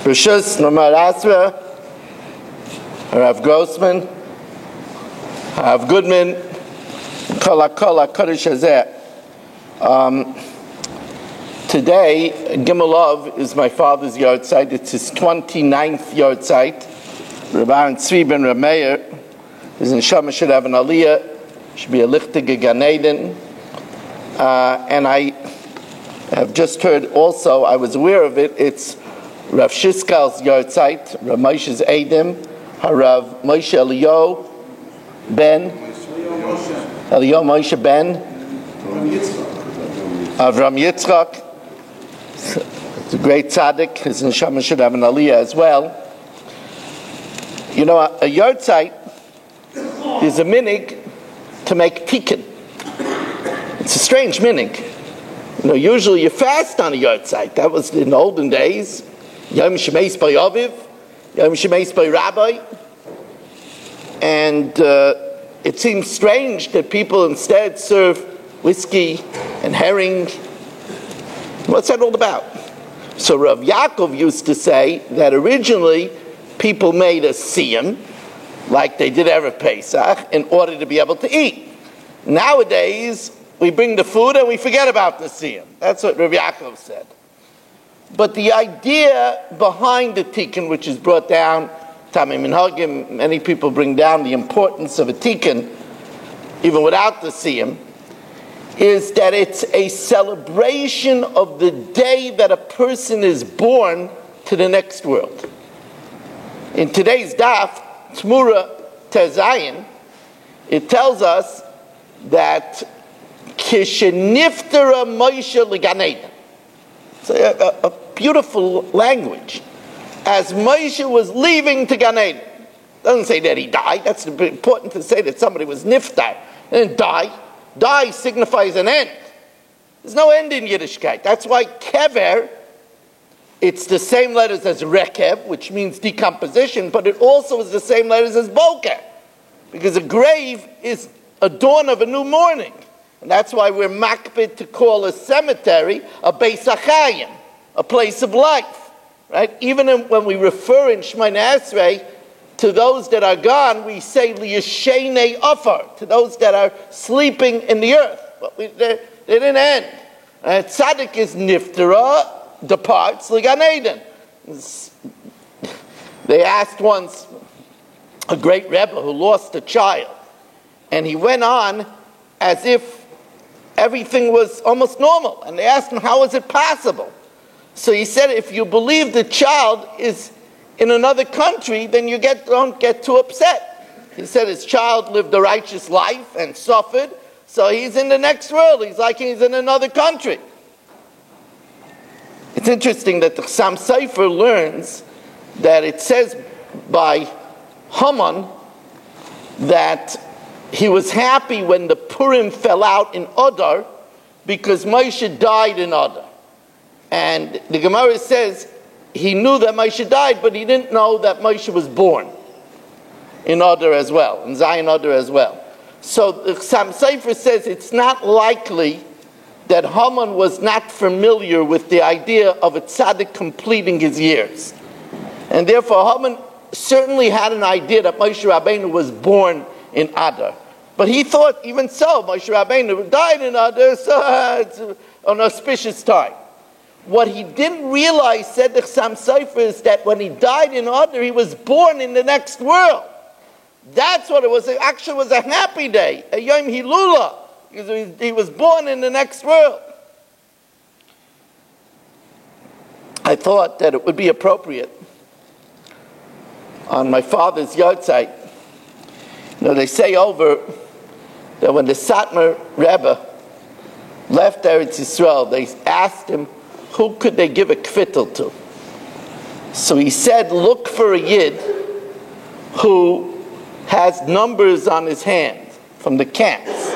Rishus Nomar Asra, Rav Grossman, Rav Goodman, Kol HaKodesh Hazeh. Today, Gimelov is my father's yard site. It's his 29th yard site. Rabban Tzvi ben Rameir, his neshama should have an aliyah, should be a lichtige Gan Eden. And I have just heard also, I was aware of it, it's Rav Shiskal's yard site, Rav Moshe's Eidim, Harav Moshe Eliyahu Ben, Eliyahu Moshe Ben, Avram Yitzchak. It's a great tzaddik. His neshama should have an aliyah as well. You know, a yard site is a minig to make tikkun. It's a strange minig. You know, usually you fast on a yard site. That was in the olden days. Yom Shemeis by Aviv, Yom Shemeis by Rabbi. And it seems strange that people instead serve whiskey and herring. What's that all about? So Rav Yaakov used to say that originally people made a siyum, like they did Erev Pesach, in order to be able to eat. Nowadays, we bring the food and we forget about the siyum. That's what Rav Yaakov said. But the idea behind the tikkun, which is brought down, Tamei Minhagim, many people bring down the importance of a tikkun, even without the siyum, is that it's a celebration of the day that a person is born to the next world. In today's daf, Tmura Tezayin, it tells us that Kisheniftara Moshe L'Gan Eden. It's a beautiful language. As Moshe was leaving to Gan Eden, doesn't say that he died. That's important to say that somebody was niftar and died. Die signifies an end. There's no end in Yiddishkeit. That's why kever, it's the same letters as rekev, which means decomposition, but it also is the same letters as boker, because a grave is a dawn of a new morning. And that's why we're makbid to call a cemetery a beis hachayim, a place of life. Right? Even when we refer in Shemoneh Esrei to those that are gone, we say liyashenei afar, to those that are sleeping in the earth. But they didn't end. Tzaddik is niftara, departs l'Gan Eden. They asked once a great Rebbe who lost a child, and he went on as if everything was almost normal. And they asked him, how is it possible? So he said, if you believe the child is in another country, then you don't get too upset. He said his child lived a righteous life and suffered, so he's in the next world. He's like he's in another country. It's interesting that the Chassam Sofer learns that it says by Haman that he was happy when the Purim fell out in Adar because Moshe died in Adar. And the Gemara says he knew that Moshe died, but he didn't know that Moshe was born in Adar as well, in Zion Adar as well. So the Chassam Sofer says it's not likely that Haman was not familiar with the idea of a tzaddik completing his years. And therefore Haman certainly had an idea that Moshe Rabbeinu was born in Adar. But he thought, even so, Moshe Rabbeinu died in Adar, so it's an auspicious time. What he didn't realize, said the Chassam Sofer, is that when he died in Adar, he was born in the next world. That's what it was. It actually was a happy day, a Yom Hilula, because he was born in the next world. I thought that it would be appropriate on my father's yard site. You know, they say over that when the Satmar Rebbe left Eretz Yisrael, they asked him, who could they give a kvittel to? So he said, look for a yid who has numbers on his hand from the camps.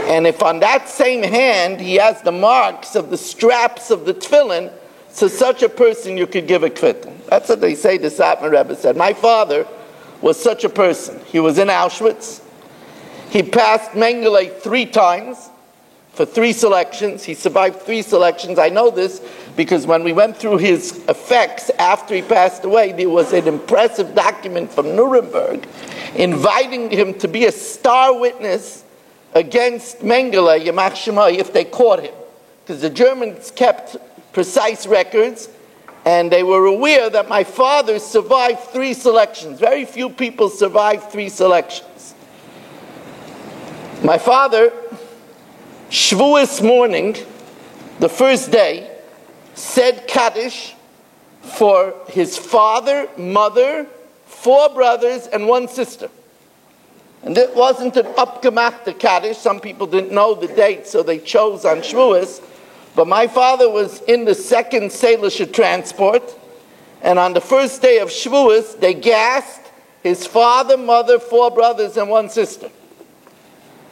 And if on that same hand he has the marks of the straps of the tefillin, so such a person you could give a kvittel. That's what they say, the Satmar Rebbe said. My father was such a person. He was in Auschwitz. He passed Mengele 3 times. for 3 selections. He survived 3 selections. I know this because when we went through his effects after he passed away, there was an impressive document from Nuremberg inviting him to be a star witness against Mengele, Yamach Shemai, if they caught him. Because the Germans kept precise records, and they were aware that my father survived 3 selections. Very few people survived 3 selections. My father, Shavuos morning, the first day, said Kaddish for his father, mother, 4 brothers, and 1 sister. And it wasn't an upgemachte Kaddish. Some people didn't know the date, so they chose on Shavuos. But my father was in the 2nd Seilische transport, and on the first day of Shavuos, they gassed his father, mother, 4 brothers, and 1 sister.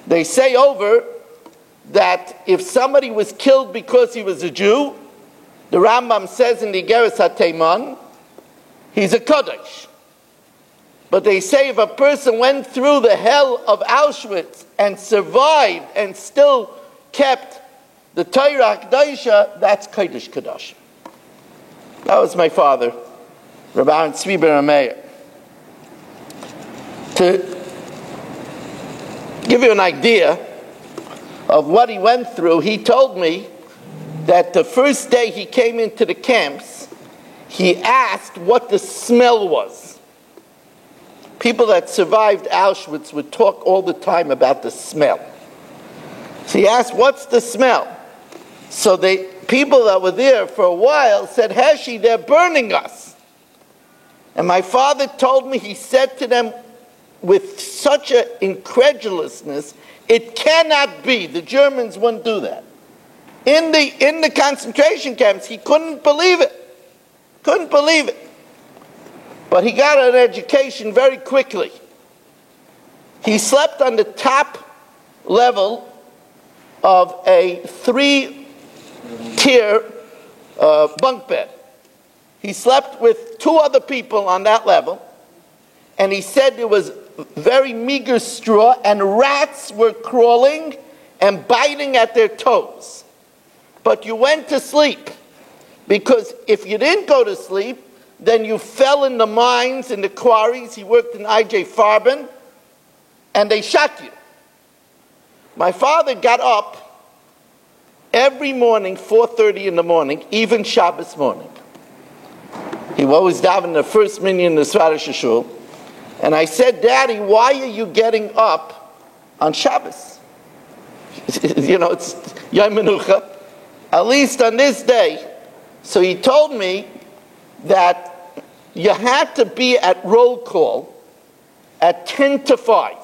They say over that if somebody was killed because he was a Jew, the Rambam says in the Igeres HaTeiman, he's a Kodesh. But they say if a person went through the hell of Auschwitz and survived and still kept the Torah HaKadoshah, that's Kodesh Kadosh. That was my father, Rabbi Aaron Tzvi ben Meir. To give you an idea of what he went through, he told me that the first day he came into the camps, he asked what the smell was. People that survived Auschwitz would talk all the time about the smell. So he asked, what's the smell? So the people that were there for a while said, Heshi, they're burning us. And my father told me, he said to them with such an incredulousness, it cannot be. The Germans wouldn't do that. In the concentration camps, he couldn't believe it. Couldn't believe it. But he got an education very quickly. He slept on the top level of a 3-tier bunk bed. He slept with 2 other people on that level, and he said there was very meager straw, and rats were crawling and biting at their toes. But you went to sleep, because if you didn't go to sleep, then you fell in the mines, in the quarries. He worked in I.J. Farben, and they shot you. My father got up every morning, 4:30 in the morning, even Shabbos morning. He was always davening the first minyan in the Svardish Shul. And I said, Daddy, why are you getting up on Shabbos? You know, it's Yom Menucha. At least on this day. So he told me that you had to be at roll call at 10 to 5.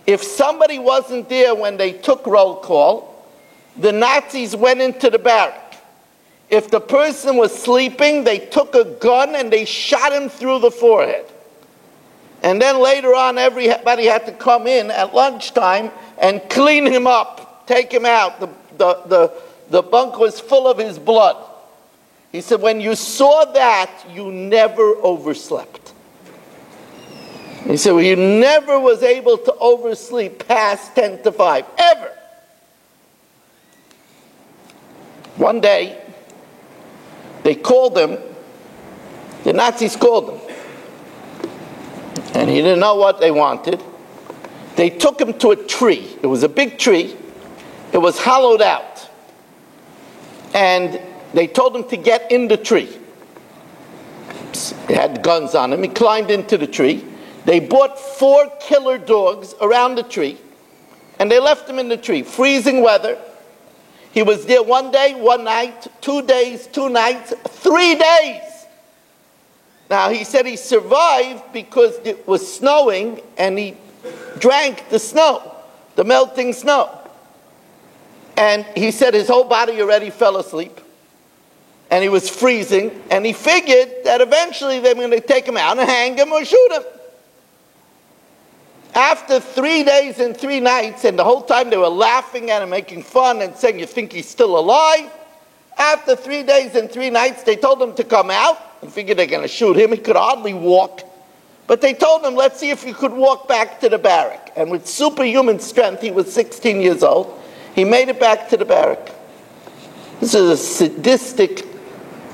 If somebody wasn't there when they took roll call, the Nazis went into the barrack. If the person was sleeping, they took a gun and they shot him through the forehead. And then later on, everybody had to come in at lunchtime and clean him up, take him out. The bunk was full of his blood. He said, when you saw that, you never overslept. He said, well, you never was able to oversleep past 10 to 5, ever. One day, they called him, the Nazis called him. And he didn't know what they wanted. They took him to a tree. It was a big tree. It was hollowed out. And they told him to get in the tree. They had guns on him. He climbed into the tree. They brought 4 killer dogs around the tree, and they left him in the tree. Freezing weather. He was there 1 day, 1 night, 2 days, 2 nights, 3 days. Now, he said he survived because it was snowing, and he drank the snow, the melting snow. And he said his whole body already fell asleep, and he was freezing, and he figured that eventually they were going to take him out and hang him or shoot him. After 3 days and 3 nights, and the whole time they were laughing at him, making fun, and saying, you think he's still alive? After 3 days and 3 nights, they told him to come out. He figured they're going to shoot him. He could hardly walk. But they told him, let's see if you could walk back to the barrack. And with superhuman strength, he was 16 years old, He made it back to the barrack. This is a sadistic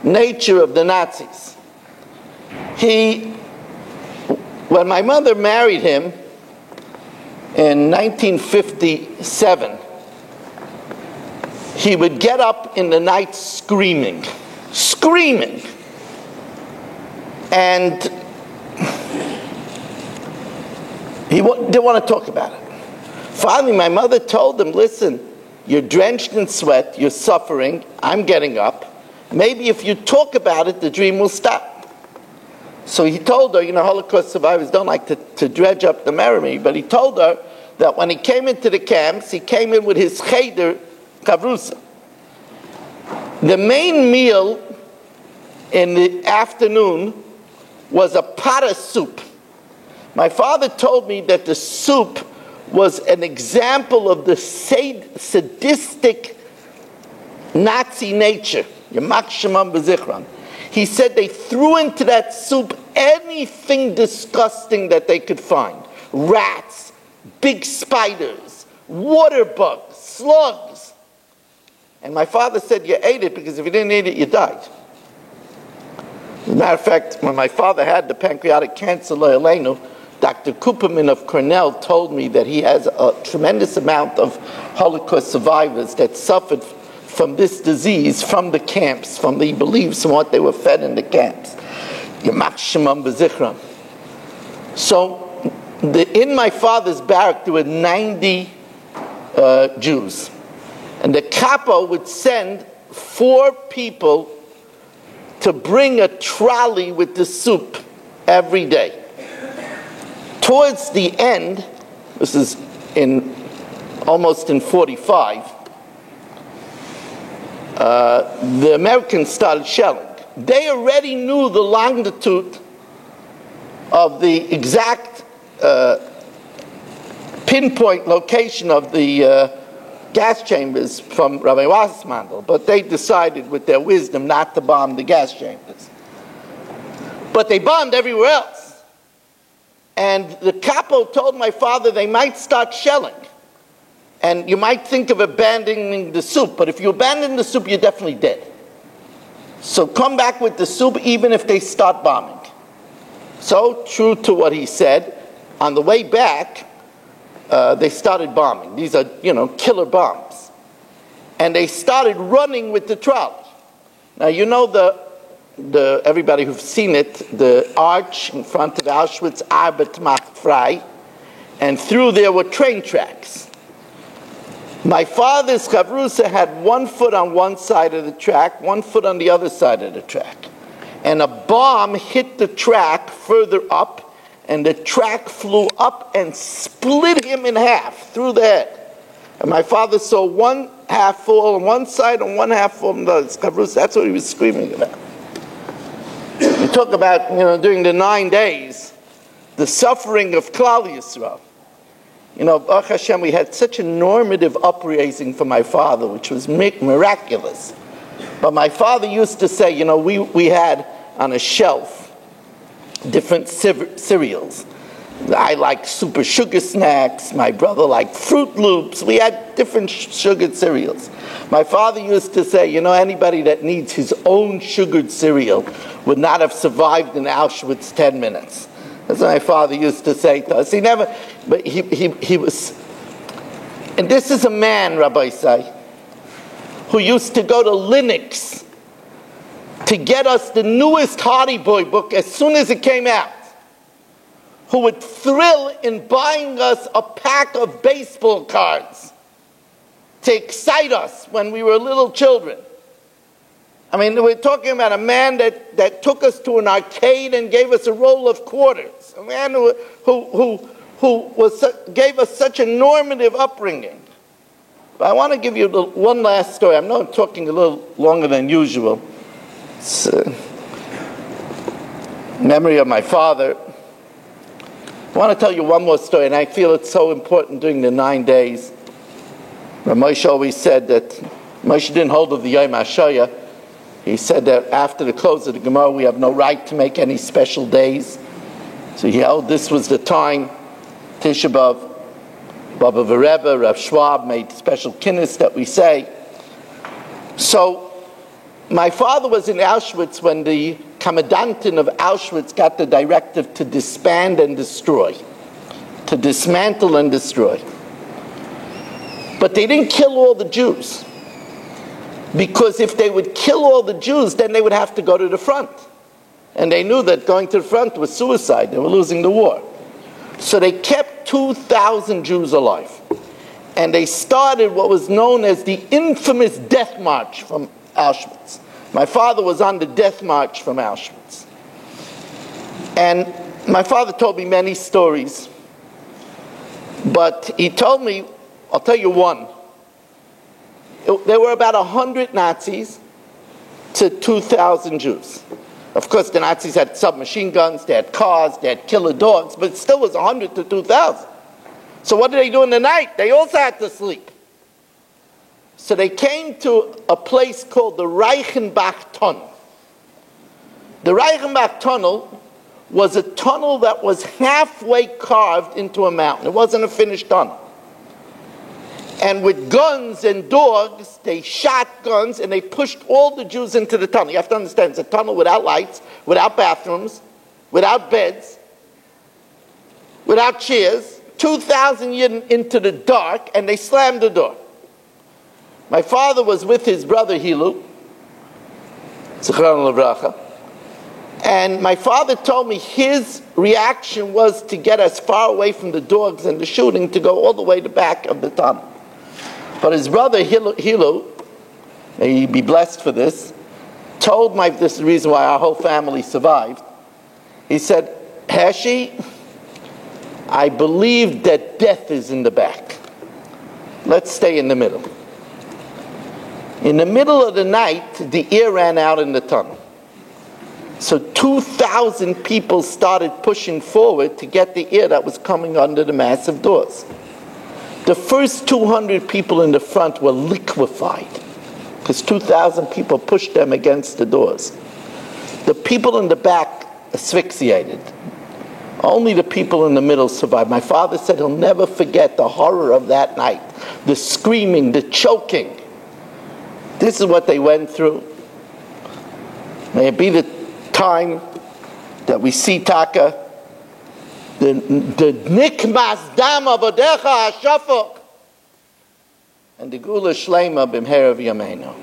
nature of the Nazis. When my mother married him in 1957, he would get up in the night screaming. And he didn't want to talk about it. Finally, my mother told him, listen, you're drenched in sweat, you're suffering, I'm getting up. Maybe if you talk about it, the dream will stop. So he told her, Holocaust survivors don't like to dredge up the memory, but he told her that when he came into the camps, he came in with his cheder kavrusa. The main meal in the afternoon was a pot of soup. My father told me that the soup was an example of the sadistic Nazi nature. He said they threw into that soup anything disgusting that they could find. Rats, big spiders, water bugs, slugs. And my father said, you ate it because if you didn't eat it, you died. As a matter of fact, when my father had the pancreatic cancer, Dr. Kupperman of Cornell told me that he has a tremendous amount of Holocaust survivors that suffered from this disease from the camps, from the beliefs and what they were fed in the camps. So in my father's barrack there were 90 Jews. And the capo would send 4 people to bring a trolley with the soup every day. Towards the end, this is almost in 45, the Americans started shelling. They already knew the longitude of the exact pinpoint location of the gas chambers from Rabbi Wassermandel, but they decided with their wisdom not to bomb the gas chambers. But they bombed everywhere else. And the capo told my father they might start shelling. And you might think of abandoning the soup, but if you abandon the soup, you're definitely dead. So come back with the soup even if they start bombing. So, true to what he said, on the way back, they started bombing. These are, killer bombs. And they started running with the trolley. Now, everybody who's seen it, the arch in front of Auschwitz, Arbeit macht frei, and through there were train tracks. My father's chavrusa had 1 foot on one side of the track, 1 foot on the other side of the track. And a bomb hit the track further up, and the track flew up and split him in half through the head. And my father saw 1 half fall on one side and 1 half fall on the other. Chavrusa, that's what he was screaming about. We talk about, during the 9 days, the suffering of Klal Yisrael. Baruch Hashem, we had such a normative upraising for my father, which was miraculous. But my father used to say, we had on a shelf different cereals. I like super sugar snacks. My brother liked Fruit Loops. We had different sugared cereals. My father used to say, anybody that needs his own sugared cereal would not have survived in Auschwitz 10 minutes. That's what my father used to say to us. He was, and this is a man, Rabbi Isai, who used to go to Linux to get us the newest Hardy Boy book as soon as it came out, who would thrill in buying us a pack of baseball cards to excite us when we were little children. I mean, we're talking about a man that took us to an arcade and gave us a roll of quarters. A man who gave us such a normative upbringing. But I want to give you one last story. I know I'm talking a little longer than usual. It's memory of my father. I want to tell you one more story, and I feel it's so important during the 9 days. Moshe always said that Moshe didn't hold of the Yom HaShoyah. He said that after the close of the Gemara, we have no right to make any special days. So he held this was the time, Tisha B'Av, Baba Vereba, Rav Schwab made special kinnis that we say. So my father was in Auschwitz when the Kommandantin of Auschwitz got the directive to disband and destroy, to dismantle and destroy. But they didn't kill all the Jews, because if they would kill all the Jews, then they would have to go to the front. And they knew that going to the front was suicide. They were losing the war. So they kept 2,000 Jews alive. And they started what was known as the infamous death march from Auschwitz. My father was on the death march from Auschwitz. And my father told me many stories. But he told me, I'll tell you one. There were about 100 Nazis to 2,000 Jews. Of course, the Nazis had submachine guns, they had cars, they had killer dogs, but it still was 100 to 2,000. So what did they do in the night? They also had to sleep. So they came to a place called the Reichenbach Tunnel. The Reichenbach Tunnel was a tunnel that was halfway carved into a mountain. It wasn't a finished tunnel. And with guns and dogs, they shot guns and they pushed all the Jews into the tunnel. You have to understand, it's a tunnel without lights, without bathrooms, without beds, without chairs, 2,000 Yidden into the dark, and they slammed the door. My father was with his brother Hilu, Zichron Livracha, and my father told me his reaction was to get as far away from the dogs and the shooting to go all the way to the back of the tunnel. But his brother Hilu, may he be blessed for this, told this is the reason why our whole family survived. He said, Hashi, I believe that death is in the back. Let's stay in the middle. In the middle of the night, the air ran out in the tunnel. So 2,000 people started pushing forward to get the air that was coming under the massive doors. The first 200 people in the front were liquefied because 2,000 people pushed them against the doors. The people in the back asphyxiated. Only the people in the middle survived. My father said he'll never forget the horror of that night, the screaming, the choking. This is what they went through. May it be the time that we see Taka, the nikmas dam avodecha hashafok, and the gula shlema b'mhera v'yameinu.